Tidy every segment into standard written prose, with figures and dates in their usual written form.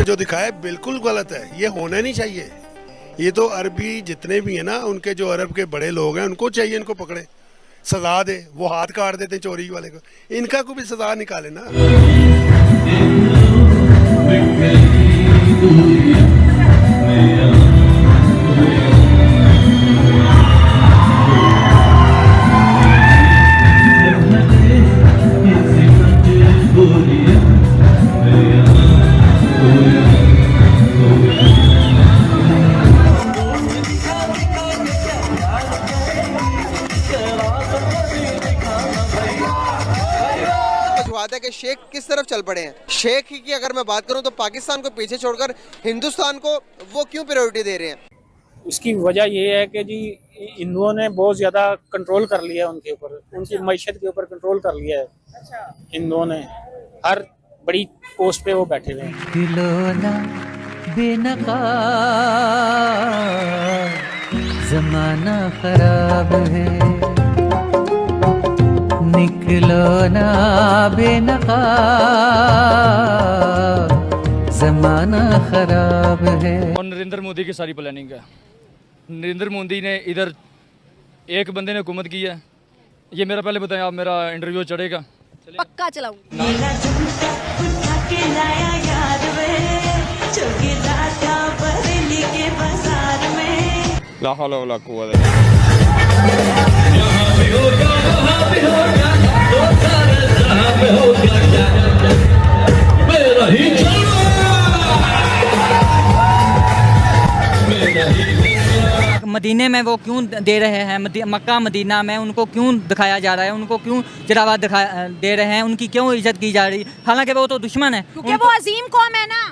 जो दिखाया बिल्कुल गलत है, ये होना नहीं चाहिए। ये तो अरबी जितने भी हैं ना, उनके जो अरब के बड़े लोग हैं, उनको चाहिए इनको पकड़े, सजा दे। वो हाथ काट देते चोरी वाले को, इनका को भी सजा निकाले ना। बात है कि शेख किस तरफ चल पड़े हैं। शेख की अगर मैं बात करूं तो पाकिस्तान को पीछे छोड़कर हिंदुस्तान को वो क्यों प्रायोरिटी दे रहे हैं? उसकी वजह ये है कि जी हिंदुओं ने बहुत ज़्यादा कंट्रोल कर लिया है उनके ऊपर, उनकी मईशत के ऊपर कंट्रोल कर लिया है। हिंदुओं ने हर बड़ी पोस्ट पे वो बैठे हुए हैं। खिलौना बेनकाब ज़माना खराब है, निकलो ना बेनकाब ज़माना खराब है। और नरेंद्र मोदी की सारी प्लानिंग है। नरेंद्र मोदी ने इधर एक बंदे ने हुकूमत की है। ये मेरा पहले बताएं, आप मेरा इंटरव्यू चढ़ेगा? पक्का चलाऊंगी। ला हौला वला कुव्वत इल्ला मदीने में वो क्यों दे रहे हैं, मक्का मदीना में उनको क्यों दिखाया जा रहा है, उनको क्यों जरावा दे रहे हैं, उनकी क्यों इज्जत की जा रही है? हालांकि वो तो दुश्मन है, क्योंकि वो अजीम कौम है ना।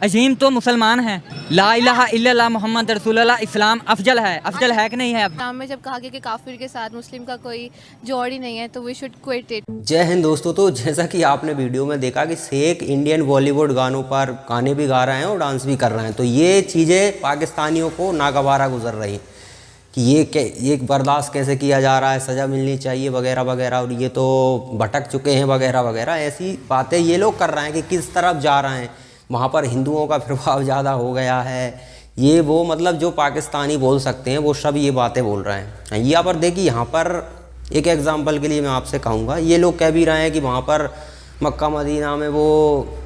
अजीम तो मुसलमान है। ला इलाहा इल्लल्लाह मोहम्मद रसूलुल्लाह, इस्लाम अफजल है। अफजल है कि नहीं है? इस्लाम में जब कहा गया कि काफिर के साथ मुस्लिम का कोई जोड़ ही नहीं है तो वी शुड क्विट इट। जय हिंद दोस्तों। तो जैसा कि आपने वीडियो में देखा कि शेख इंडियन बॉलीवुड गानों पर गाने भी गा रहे हैं और डांस भी कर रहे हैं, तो ये चीज़ें पाकिस्तानियों को नागवारा गुजर रही कि ये बर्दाश्त कैसे किया जा रहा है, सज़ा मिलनी चाहिए वगैरह वगैरह, और ये तो भटक चुके हैं वगैरह वगैरह, ऐसी बातें ये लोग कर रहे हैं कि किस तरफ जा रहे हैं, वहाँ पर हिंदुओं का प्रभाव ज़्यादा हो गया है, ये वो मतलब जो पाकिस्तानी बोल सकते हैं वो सब ये बातें बोल रहे हैं। यहाँ पर देखिए, यहाँ पर एक एग्जांपल के लिए मैं आपसे कहूँगा, ये लोग कह भी रहे हैं कि वहाँ पर मक्का मदीना में वो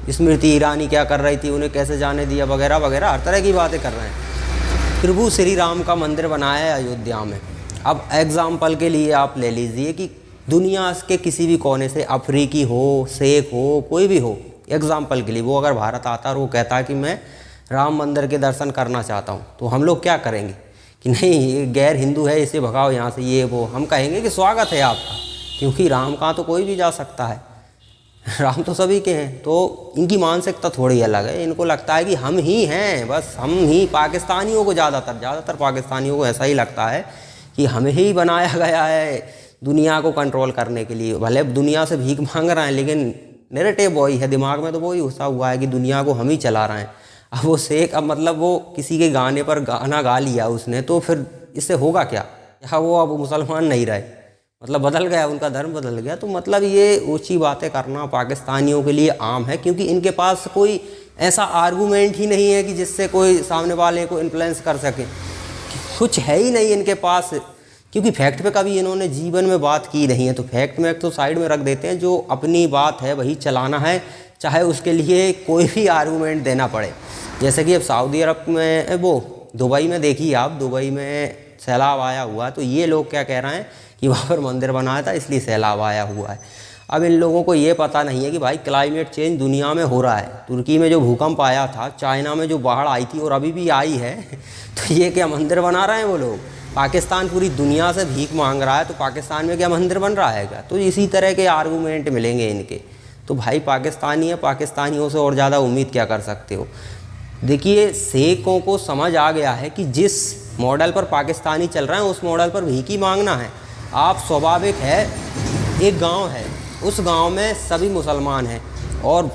स्मृति ईरानी क्या कर रही थी, उन्हें कैसे जाने दिया वगैरह वगैरह, हर तरह की बातें कर रहे हैं। प्रभु श्री राम का मंदिर बनाया है अयोध्या में। अब एग्ज़ाम्पल के लिए आप ले लीजिए कि दुनिया के किसी भी कोने से, अफ्रीकी हो, शेख हो, कोई भी हो, एग्ज़ाम्पल के लिए वो अगर भारत आता और वो कहता कि मैं राम मंदिर के दर्शन करना चाहता हूँ, तो हम लोग क्या करेंगे कि नहीं ये गैर हिंदू है, इसे भगाओ यहाँ से, ये वो। हम कहेंगे कि स्वागत है आपका, क्योंकि राम कहाँ तो कोई भी जा सकता है, राम तो सभी के हैं। तो इनकी मानसिकता थोड़ी अलग है, इनको लगता है कि हम ही हैं, बस हम ही। पाकिस्तानियों को ज़्यादातर पाकिस्तानियों को ऐसा ही लगता है कि हमें ही बनाया गया है दुनिया को कंट्रोल करने के लिए। भले दुनिया से भीख मांग रहे हैं, लेकिन नैरेटिव वही है, दिमाग में तो वही घुसा हुआ है कि दुनिया को हम ही चला रहे हैं। अब वो शेख, अब मतलब वो किसी के गाने पर गाना गा लिया उसने, तो फिर इससे होगा क्या? या वो अब मुसलमान नहीं रहे, मतलब बदल गया, उनका धर्म बदल गया। तो मतलब ये ऊंची बातें करना पाकिस्तानियों के लिए आम है, क्योंकि इनके पास कोई ऐसा आर्गूमेंट ही नहीं है कि जिससे कोई सामने वाले को इन्फ्लुएंस कर सके, कुछ है ही नहीं इनके पास, क्योंकि फैक्ट पे कभी इन्होंने जीवन में बात की नहीं है। तो फैक्ट में तो साइड में रख देते हैं, जो अपनी बात है वही चलाना है, चाहे उसके लिए कोई भी आर्गूमेंट देना पड़े। जैसे कि अब सऊदी अरब में, वो दुबई में देखिए आप, दुबई में सैलाब आया हुआ है, तो ये लोग क्या कह रहे हैं कि वहाँ पर मंदिर बनाया था इसलिए सैलाब आया हुआ है। अब इन लोगों को ये पता नहीं है कि भाई क्लाइमेट चेंज दुनिया में हो रहा है। तुर्की में जो भूकंप आया था, चाइना में जो बाढ़ आई थी और अभी भी आई है, तो ये क्या मंदिर बना रहे हैं वो लोग? पाकिस्तान पूरी दुनिया से भीख मांग रहा है, तो पाकिस्तान में क्या मंदिर बन रहा है क्या? तो इसी तरह के आर्गूमेंट मिलेंगे इनके। तो भाई पाकिस्तानी है, पाकिस्तानियों से और ज़्यादा उम्मीद क्या कर सकते हो? देखिए, शेखों को समझ आ गया है कि जिस मॉडल पर पाकिस्तानी चल रहे हैं उस मॉडल पर भीख मांगना है। आप स्वाभाविक है, एक गांव है, उस गांव में सभी मुसलमान हैं और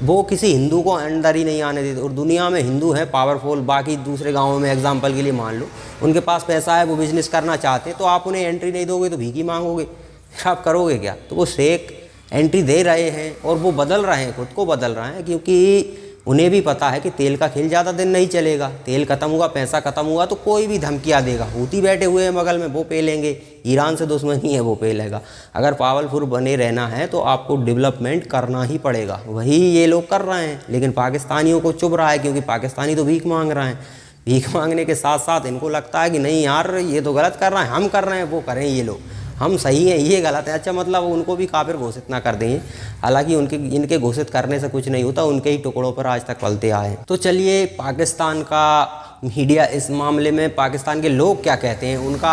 वो किसी हिंदू को अंदर ही नहीं आने देते। और दुनिया में हिंदू हैं पावरफुल, बाकी दूसरे गांवों में एग्जांपल के लिए मान लो उनके पास पैसा है, वो बिजनेस करना चाहते हैं, तो आप उन्हें एंट्री नहीं दोगे तो भीख मांगोगे, फिर आप करोगे क्या? तो वो शेख एंट्री दे रहे हैं और वो बदल रहे हैं, खुद को बदल रहे हैं, क्योंकि उन्हें भी पता है कि तेल का खेल ज़्यादा दिन नहीं चलेगा। तेल ख़त्म हुआ, पैसा ख़त्म हुआ तो कोई भी धमकियाँ देगा। हूती बैठे हुए हैं बगल में, वो पे लेंगे। ईरान से दुश्मनी है, वो पे लेगा। अगर पावरफुल बने रहना है तो आपको डेवलपमेंट करना ही पड़ेगा। वही ये लोग कर रहे हैं, लेकिन पाकिस्तानियों को चुभ रहा है, क्योंकि पाकिस्तानी तो भीख मांग रहे हैं। भीख मांगने के साथ साथ इनको लगता है कि नहीं यार, ये तो गलत कर रहे हैं, हम कर रहे हैं, वो करें ये लोग, हम सही हैं, ये गलत है। अच्छा, मतलब उनको भी काफिर घोषित ना कर देंगे। हालांकि इनके घोषित करने से कुछ नहीं होता, उनके ही टुकड़ों पर आज तक पलते आए हैं। तो चलिए, पाकिस्तान का मीडिया इस मामले में, पाकिस्तान के लोग क्या कहते हैं, उनका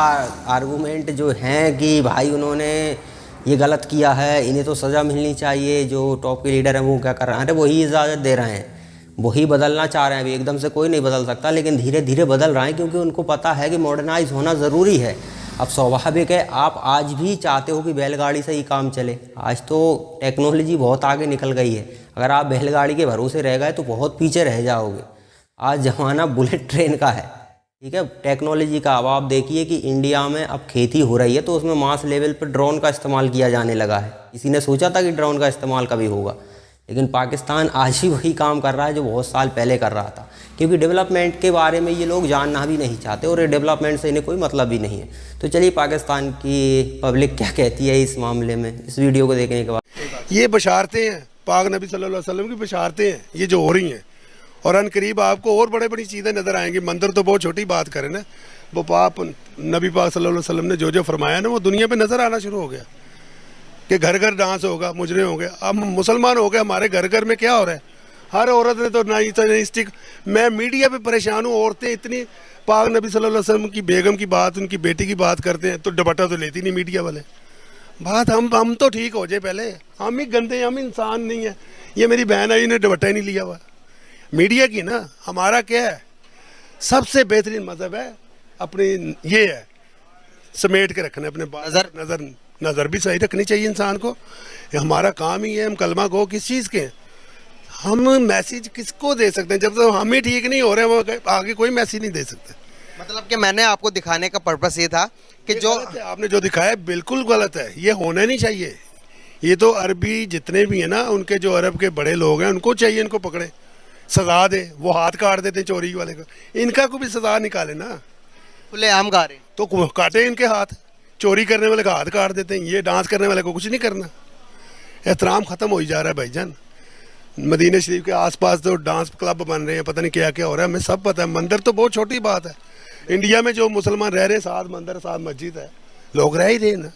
आर्गूमेंट जो है कि भाई उन्होंने ये गलत किया है, इन्हें तो सज़ा मिलनी चाहिए। जो टॉप के लीडर हैं वो क्या कर रहे हैं, अरे वही इजाज़त दे रहे हैं, वही बदलना चाह रहे हैं। अभी एकदम से कोई नहीं बदल सकता, लेकिन धीरे धीरे बदल रहे हैं, क्योंकि उनको पता है कि मॉडर्नाइज होना ज़रूरी है। अब स्वाभाविक है, आप आज भी चाहते हो कि बैलगाड़ी से ही काम चले। आज तो टेक्नोलॉजी बहुत आगे निकल गई है, अगर आप बैलगाड़ी के भरोसे रह गए तो बहुत पीछे रह जाओगे। आज ज़माना बुलेट ट्रेन का है, ठीक है, टेक्नोलॉजी का। अब आप देखिए कि इंडिया में अब खेती हो रही है तो उसमें मास लेवल पर ड्रोन का इस्तेमाल किया जाने लगा है। किसी ने सोचा था कि ड्रोन का इस्तेमाल कभी होगा, लेकिन पाकिस्तान आज ही वही काम कर रहा है जो बहुत साल पहले कर रहा था, क्योंकि डेवलपमेंट के बारे में ये लोग जानना भी नहीं चाहते और ये डेवलपमेंट से इन्हें कोई मतलब भी नहीं है। तो चलिए, पाकिस्तान की पब्लिक क्या कहती है इस मामले में, इस वीडियो को देखने के बाद। ये बशारतें हैं, पाक नबी सल्लल्लाहु अलैहि वसल्लम की बशारतें हैं ये जो हो रही हैं, और अनकरीब आपको और बड़े बड़ी चीज़ें नज़र आएंगी। मंदिर तो बहुत छोटी बात करें ना, वो पाक नबी पाक सल्लल्लाहु अलैहि वसल्लम ने जो जो फरमाया ना, वो दुनिया पे नज़र आना शुरू हो गया कि घर घर डांस होगा, मुजरे होंगे। अब मुसलमान हो गए, हमारे घर घर में क्या हो रहा है, हर औरत ने तो नई स्टिक। मैं मीडिया पे परेशान हूँ, औरतें इतनी पाक नबी सल्लल्लाहु अलैहि वसल्लम की बेगम की बात, उनकी बेटी की बात करते हैं तो दुपट्टा तो लेती नहीं मीडिया वाले। बात हम तो ठीक हो जाए पहले, हम ही गंदे, हम इंसान नहीं है। ये मेरी बहन आई ने दुपट्टा ही नहीं लिया हुआ। मीडिया की ना, हमारा क्या है, सबसे बेहतरीन मजहब है अपनी, ये है समेट के रखना अपने नज़र भी सही रखनी चाहिए इंसान को। ये हमारा काम ही है, हम कलमा को किस चीज़ के हैं, हम मैसेज किसको दे सकते हैं जब तक हम ही ठीक नहीं हो रहे हैं, वो आगे कोई मैसेज नहीं दे सकते। मतलब कि मैंने आपको दिखाने का पर्पस ये था कि जो आपने जो दिखाया बिल्कुल गलत है, ये होना नहीं चाहिए। ये तो अरबी जितने भी हैं ना, उनके जो अरब के बड़े लोग हैं उनको चाहिए इनको पकड़े, सजा दे। वो हाथ काट देते हैं चोरी वाले का, इनका को भी सजा निकाले ना। खुलेआम गा रहे तो काटे इनके हाथ, चोरी करने वाले का हाथ काट देते हैं, ये डांस करने वाले को कुछ नहीं करना। एहतराम ख़त्म हो ही जा रहा है भाईजान। मदीना शरीफ के आसपास तो डांस क्लब बन रहे हैं, पता नहीं क्या क्या हो रहा है, हमें सब पता है। मंदिर तो बहुत छोटी बात है, इंडिया में जो मुसलमान रह रहे हैं 7 मंदिर 7 मस्जिद है, लोग रह ही रहे ना।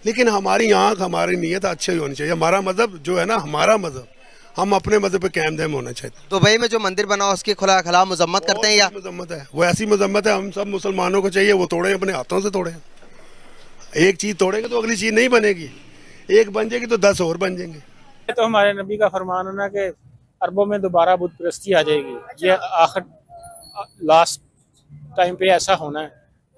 लेकिन हमारी आँख, हमारी नीयत अच्छी होनी चाहिए। हमारा मज़हब जो है ना, हमारा मज़हब, हम अपने मज़हब पे कायम दायम होना चाहिए। दुबई में जो मंदिर बना उसकी खुला मजम्मत करते हैं, या मजम्मत है, वो ऐसी मजम्मत है, हम सब मुसलमानों को चाहिए वो तोड़े, अपने हाथों से तोड़े। एक चीज़ तोड़ेंगे तो अगली चीज़ नहीं बनेगी, एक बन जाएगी तो 10 और बन जाएंगे। तो हमारे नबी का फरमान है ना कि अरबों में दोबारा बुत परस्ती आ जाएगी। ये आखिर लास्ट टाइम पे ऐसा होना है।